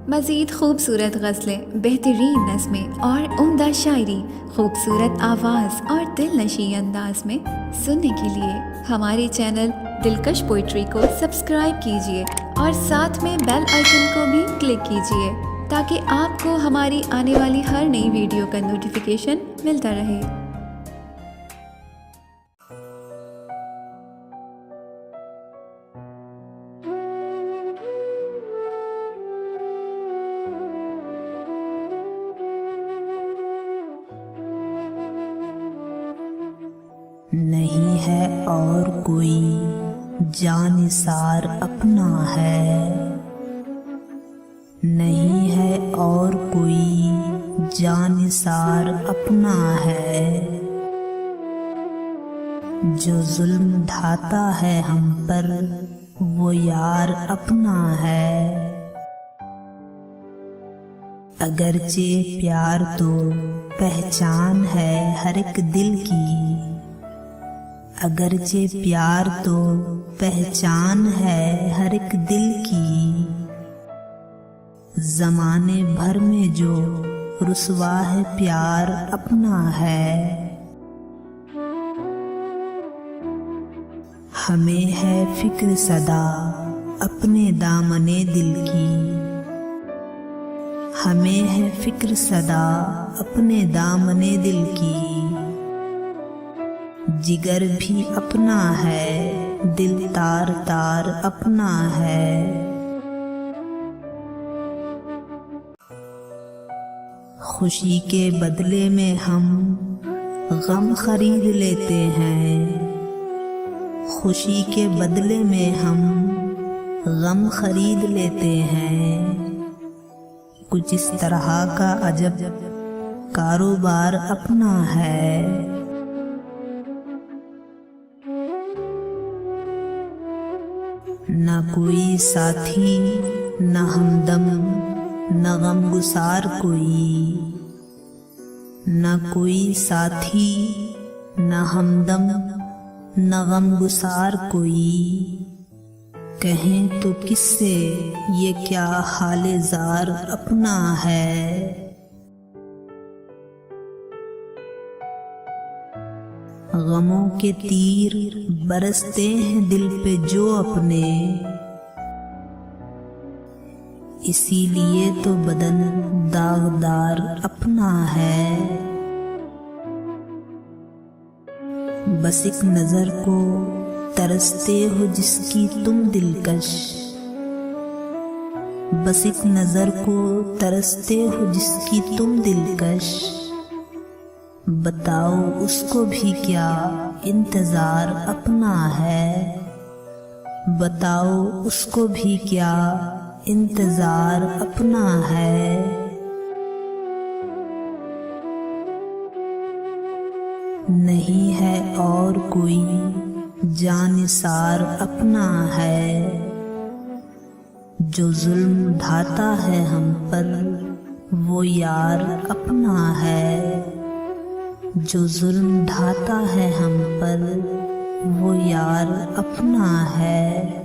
मज़ीद खूबसूरत गज़लें, बेहतरीन नज़में और उम्दा शायरी, खूबसूरत आवाज़ और दिलनशी अंदाज में सुनने के लिए हमारे चैनल दिलकश पोइट्री को सब्सक्राइब कीजिए और साथ में बेल आइकन को भी क्लिक कीजिए ताकि आपको हमारी आने वाली हर नई वीडियो का नोटिफिकेशन मिलता रहे। नहीं है और कोई जानिसार अपना है, नहीं है और कोई जानिसार अपना है। जो जुल्म ढाता है हम पर वो यार अपना है। अगरचे प्यार तो पहचान है हर एक दिल की, अगरचे प्यार तो पहचान है हर एक दिल की। ज़माने भर में जो रुसवा है प्यार अपना है। हमें है फिक्र सदा अपने दामने दिल की, हमें है फिक्र सदा अपने दामने दिल की। जिगर भी अपना है, दिल तार तार अपना है। खुशी के बदले में हम गम खरीद लेते हैं, खुशी के बदले में हम गम खरीद लेते हैं। कुछ इस तरह का अजब कारोबार अपना है। न कोई साथी न हमदम न गमगुसार कोई, न कोई साथी न हमदम न गमगुसार कोई। कहें तो किससे ये क्या हाले जार अपना है। गमों के तीर बरसते हैं दिल पे जो अपने, इसीलिए तो बदन दागदार अपना है। बस एक नजर को तरसते हो जिसकी तुम दिलकश, बस एक नजर को तरसते हो जिसकी तुम दिलकश। बताओ उसको भी क्या इंतजार अपना है, बताओ उसको भी क्या इंतजार अपना है। नहीं है और कोई जानिसार अपना है। जो जुल्म ढाता है हम पर वो यार अपना है, जो जुल्म ढाता है हम पर वो यार अपना है।